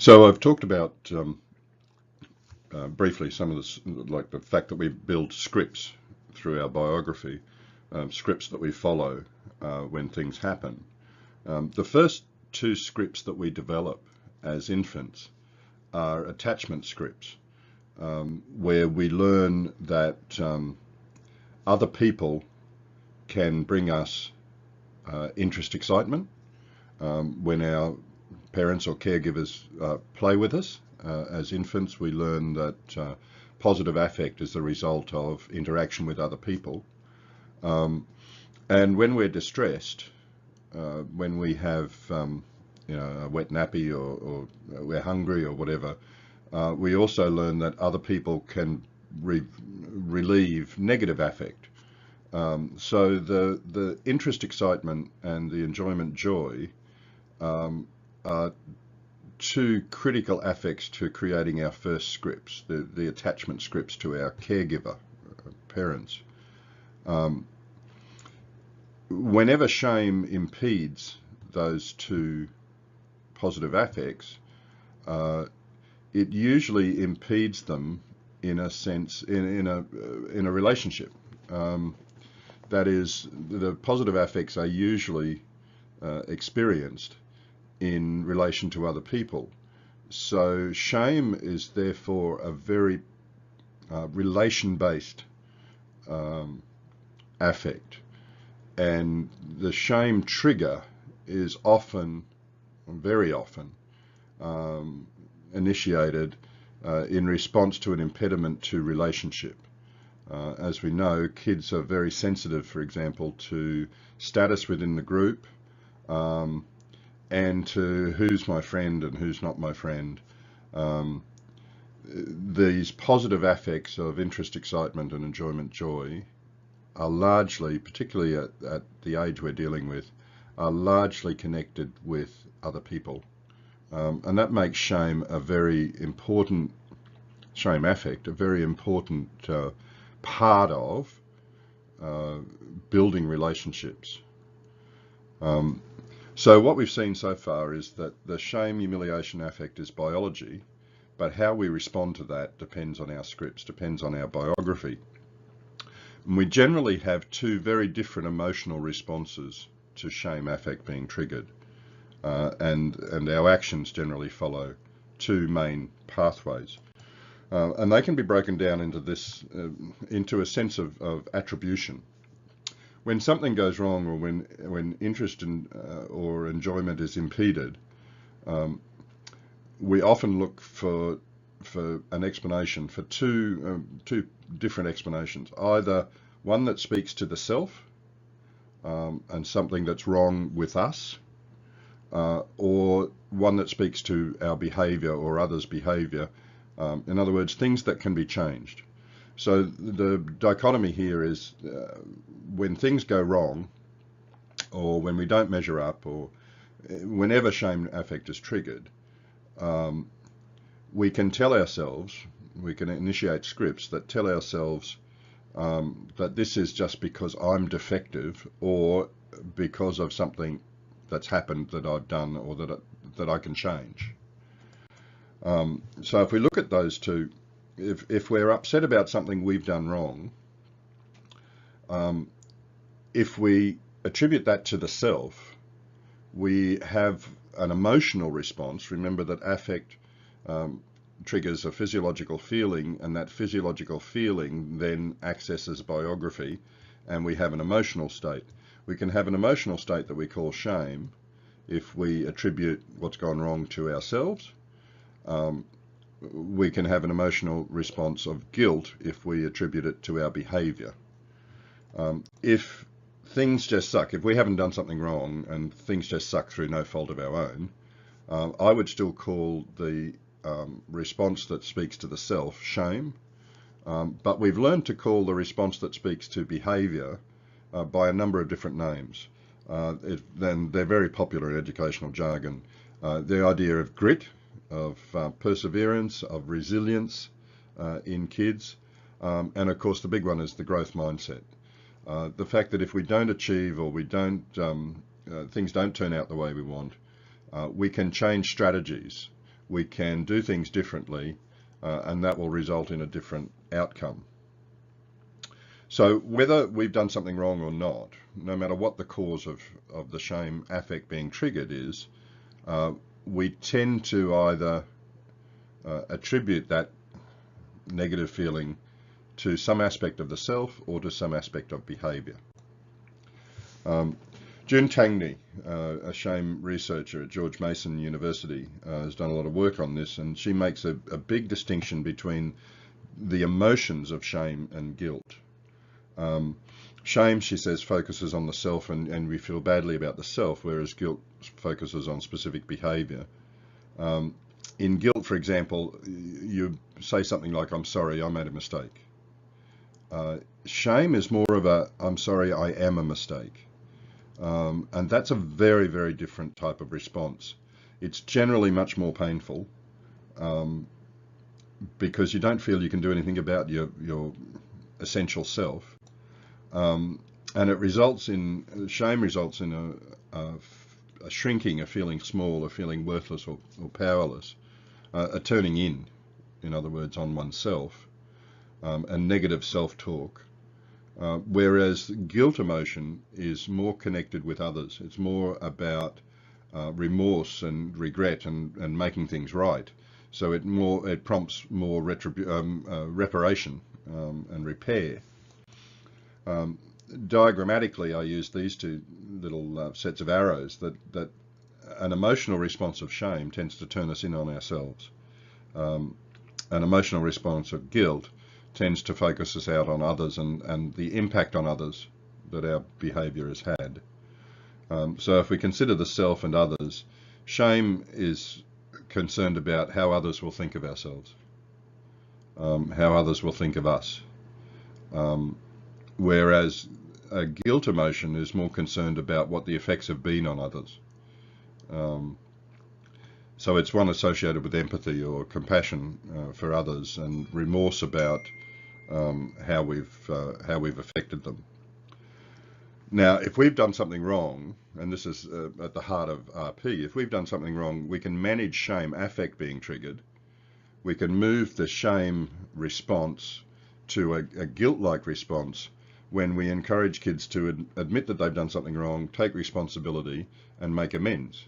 So I've talked about briefly some of this, like the fact that we build scripts through our biography, scripts that we follow when things happen. The first two scripts that we develop as infants are attachment scripts, where we learn that other people can bring us interest, excitement when our parents or caregivers play with us. As infants, we learn that positive affect is the result of interaction with other people. And when we're distressed, when we have a wet nappy or we're hungry or whatever, we also learn that other people can relieve negative affect. So the interest, excitement and the enjoyment, joy are two critical affects to creating our first scripts, the attachment scripts to our caregiver, parents. Whenever shame impedes those two positive affects, it usually impedes them in a sense, in a relationship. That is, the positive affects are usually experienced in relation to other people. So shame is therefore a very relation-based affect, and the shame trigger is often, very often, initiated in response to an impediment to relationship. As we know, kids are very sensitive, for example, to status within the group, and to who's my friend and who's not my friend. These positive affects of interest, excitement and enjoyment, joy are largely, particularly at the age we're dealing with, are largely connected with other people. And that makes shame a very important, shame affect, a very important part of building relationships. So what we've seen so far is that the shame humiliation affect is biology, but how we respond to that depends on our scripts, depends on our biography. And we generally have two very different emotional responses to shame affect being triggered, and our actions generally follow two main pathways. And they can be broken down into this, into a sense of attribution. When something goes wrong, or when interest in, or enjoyment is impeded, we often look for an explanation, for two different explanations. Either one that speaks to the self and something that's wrong with us, or one that speaks to our behaviour or others' behaviour. In other words, things that can be changed. So the dichotomy here is when things go wrong, or when we don't measure up, or whenever shame affect is triggered, we can tell ourselves, we can initiate scripts that tell ourselves that this is just because I'm defective, or because of something that's happened that I've done, or that I can change. So if we look at those two, if we're upset about something we've done wrong, if we attribute that to the self, we have an emotional response. Remember that affect triggers a physiological feeling, and that physiological feeling then accesses biography, and we have an emotional state. We can have an emotional state that we call shame if we attribute what's gone wrong to ourselves. We can have an emotional response of guilt if we attribute it to our behaviour. If things just suck, if we haven't done something wrong and things just suck through no fault of our own, I would still call the response that speaks to the self shame, but we've learned to call the response that speaks to behaviour by a number of different names. Then they're very popular in educational jargon. The idea of grit, of perseverance, of resilience in kids, and of course the big one is the growth mindset. The fact that if we don't achieve, or we don't, things don't turn out the way we want, we can change strategies. we can do things differently, and that will result in a different outcome. So whether we've done something wrong or not, no matter what the cause of the shame affect being triggered is, we tend to either attribute that negative feeling to some aspect of the self or to some aspect of behaviour. June Tangney, a shame researcher at George Mason University, has done a lot of work on this, and she makes a big distinction between the emotions of shame and guilt. Shame, she says, focuses on the self, and we feel badly about the self, whereas guilt focuses on specific behaviour. In guilt, for example, you say something like, "I'm sorry, I made a mistake." Shame is more of a, "I'm sorry, I am a mistake." And that's a very, very different type of response. It's generally much more painful because you don't feel you can do anything about your essential self. And it results in, shame results in a shrinking, a feeling small, a feeling worthless or powerless, a turning in other words, on oneself, a negative self-talk. Whereas guilt emotion is more connected with others. It's more about remorse and regret and making things right. So it prompts more reparation and repair. Diagrammatically, I use these two little sets of arrows that an emotional response of shame tends to turn us in on ourselves. An emotional response of guilt tends to focus us out on others and the impact on others that our behaviour has had. So if we consider the self and others, shame is concerned about how others will think of ourselves, how others will think of us. Whereas a guilt emotion is more concerned about what the effects have been on others. So it's one associated with empathy or compassion for others, and remorse about how we've affected them. Now, if we've done something wrong, and this is at the heart of RP, if we've done something wrong, we can manage shame affect being triggered. We can move the shame response to a guilt-like response when we encourage kids to admit that they've done something wrong, take responsibility, and make amends.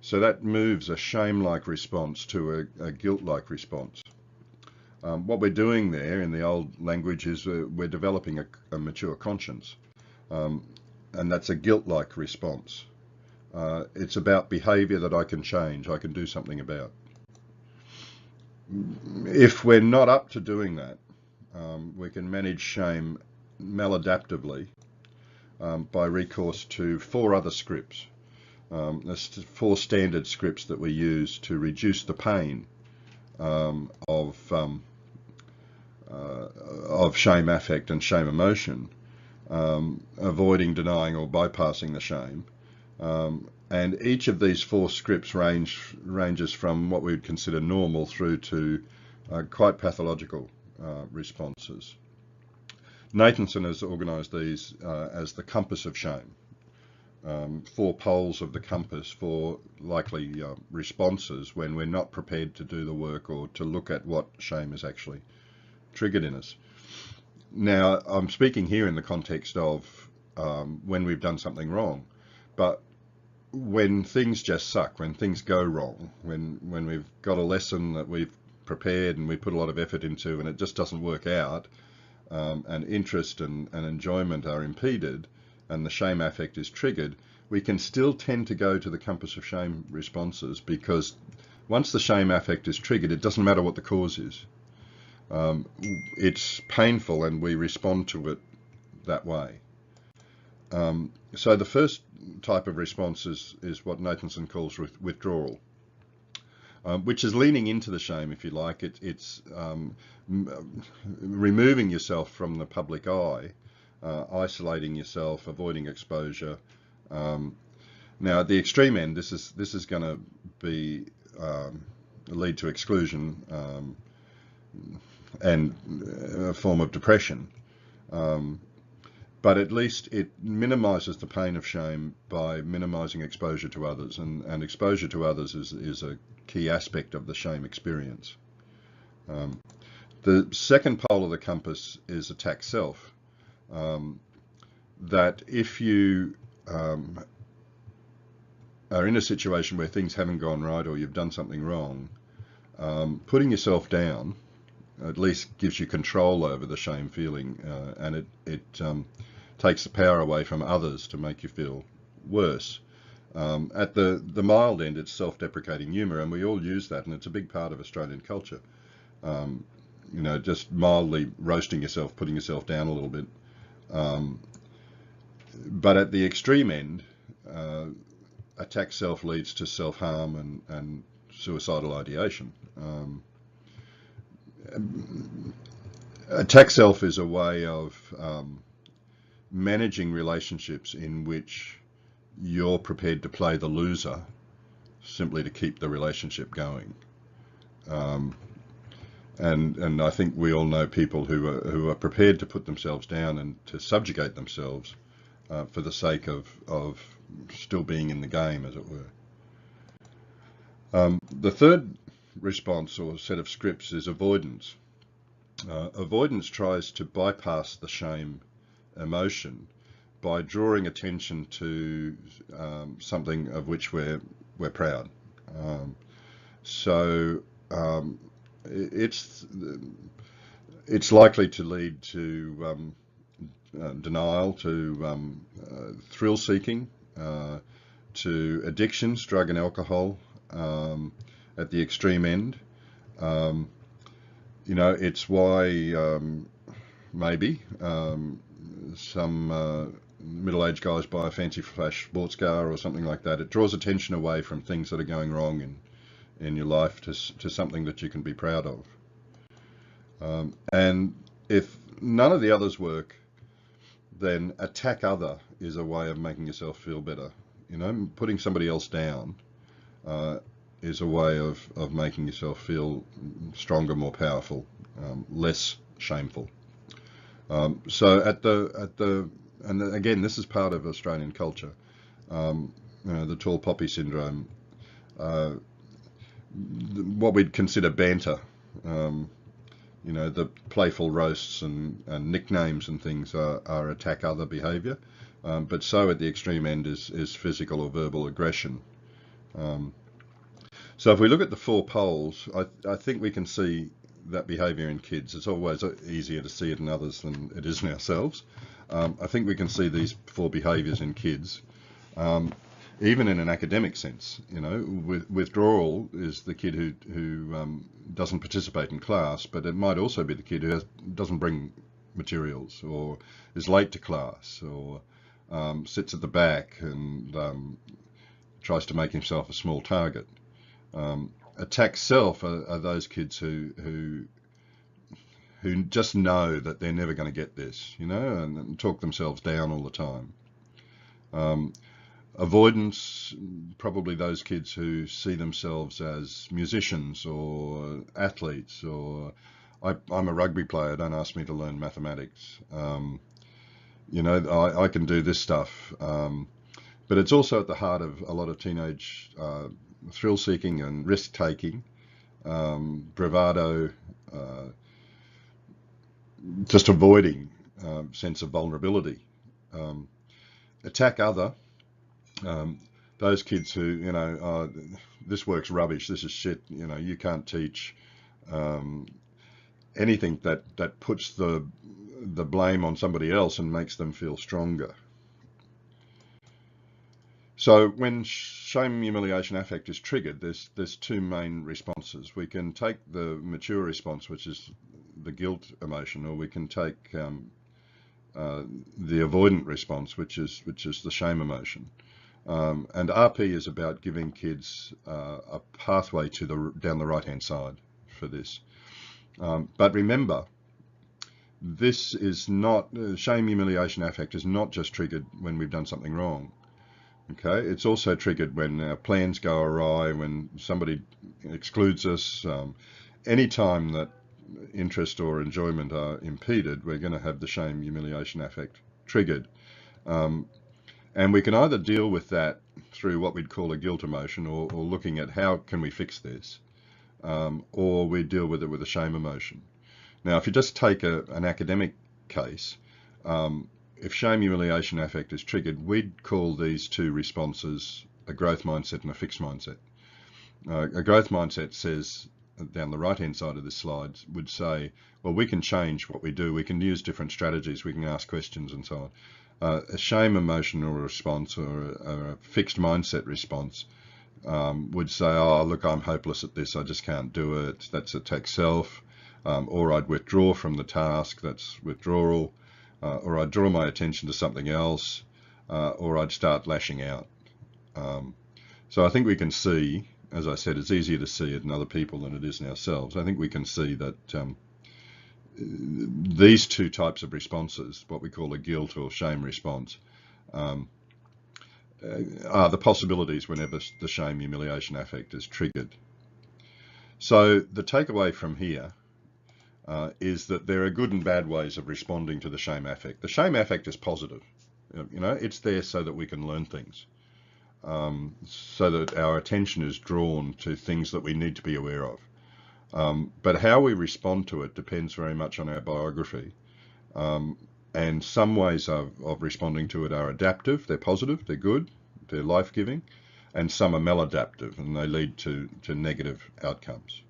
So that moves a shame-like response to a guilt-like response. What we're doing there in the old language is we're developing a mature conscience, and that's a guilt-like response. It's about behaviour that I can change, I can do something about. If we're not up to doing that, we can manage shame maladaptively by recourse to 4 other scripts. There's 4 standard scripts that we use to reduce the pain of shame affect and shame emotion, avoiding, denying or bypassing the shame. And each of these 4 scripts ranges from what we would consider normal through to quite pathological responses. Nathanson has organised these as the compass of shame. 4 poles of the compass for likely responses when we're not prepared to do the work or to look at what shame is actually triggered in us. Now, I'm speaking here in the context of when we've done something wrong, but when things just suck, when things go wrong, when we've got a lesson that we've prepared and we put a lot of effort into and it just doesn't work out, and interest and enjoyment are impeded, and the shame affect is triggered, we can still tend to go to the compass of shame responses, because once the shame affect is triggered, it doesn't matter what the cause is. It's painful and we respond to it that way. So the first type of response is what Nathanson calls withdrawal, which is leaning into the shame, if you like. It's removing yourself from the public eye, isolating yourself, avoiding exposure. Now, at the extreme end, this is going to be lead to exclusion and a form of depression. but at least it minimises the pain of shame by minimising exposure to others, and exposure to others is a key aspect of the shame experience. The second pole of the compass is attack self. That if you are in a situation where things haven't gone right or you've done something wrong, putting yourself down at least gives you control over the shame feeling, and it takes the power away from others to make you feel worse. At the mild end, it's self-deprecating humour, and we all use that, and it's a big part of Australian culture. You know, just mildly roasting yourself, putting yourself down a little bit. But at the extreme end, attack self leads to self-harm and suicidal ideation. Attack self is a way of managing relationships in which you're prepared to play the loser simply to keep the relationship going. And I think we all know people who are prepared to put themselves down and to subjugate themselves for the sake of still being in the game, as it were. The third response or set of scripts is avoidance. Avoidance tries to bypass the shame emotion by drawing attention to something of which we're proud. It's likely to lead to denial, to thrill seeking, to addictions, drug and alcohol, at the extreme end. You know, it's why maybe some middle-aged guys buy a fancy flash sports car or something like that. It draws attention away from things that are going wrong in your life to something that you can be proud of. And if none of the others work, then attack other is a way of making yourself feel better. You know, putting somebody else down is a way of making yourself feel stronger, more powerful, less shameful. So and again, this is part of Australian culture. You know, the tall poppy syndrome, what we'd consider banter. You know, the playful roasts and nicknames and things are attack other behaviour, but so at the extreme end is physical or verbal aggression. So if we look at the four poles, I think we can see that behaviour in kids. It's always easier to see it in others than it is in ourselves. I think we can see these four behaviours in kids. Even in an academic sense, you know, withdrawal is the kid who doesn't participate in class, but it might also be the kid who doesn't bring materials, or is late to class, or sits at the back and tries to make himself a small target. Attack self are those kids who just know that they're never going to get this, you know, and talk themselves down all the time. Avoidance, probably those kids who see themselves as musicians or athletes, or I'm a rugby player, don't ask me to learn mathematics. You know, I can do this stuff. But it's also at the heart of a lot of teenage thrill seeking and risk taking, bravado, just avoiding sense of vulnerability. Attack other. Those kids who, you know, this work's rubbish, this is shit, you know, you can't teach, anything that puts the blame on somebody else and makes them feel stronger. So when shame, humiliation, affect is triggered, there's two main responses. We can take the mature response, which is the guilt emotion, or we can take the avoidant response, which is the shame emotion. And RP is about giving kids a pathway to down the right-hand side for this. But remember, this is not, shame, humiliation, affect is not just triggered when we've done something wrong. Okay, it's also triggered when our plans go awry, when somebody excludes us. Any time that interest or enjoyment are impeded, we're going to have the shame, humiliation, affect triggered. And we can either deal with that through what we'd call a guilt emotion, or looking at how can we fix this, or we deal with it with a shame emotion. Now, if you just take an academic case, if shame, humiliation affect is triggered, we'd call these two responses a growth mindset and a fixed mindset. A growth mindset says, down the right-hand side of this slide, would say, well, we can change what we do. We can use different strategies. We can ask questions and so on. A shame emotional response, or a fixed mindset response, would say, oh, look, I'm hopeless at this. I just can't do it. That's attack self. Or I'd withdraw from the task. That's withdrawal. Or I'd draw my attention to something else. Or I'd start lashing out. So I think we can see, as I said, it's easier to see it in other people than it is in ourselves. I think we can see that these two types of responses, what we call a guilt or shame response, are the possibilities whenever the shame, humiliation affect is triggered. So the takeaway from here is that there are good and bad ways of responding to the shame affect. The shame affect is positive. You know, it's there so that we can learn things. So that our attention is drawn to things that we need to be aware of. But how we respond to it depends very much on our biography. And some ways of responding to it are adaptive, they're positive, they're good, they're life-giving, and some are maladaptive and they lead to negative outcomes.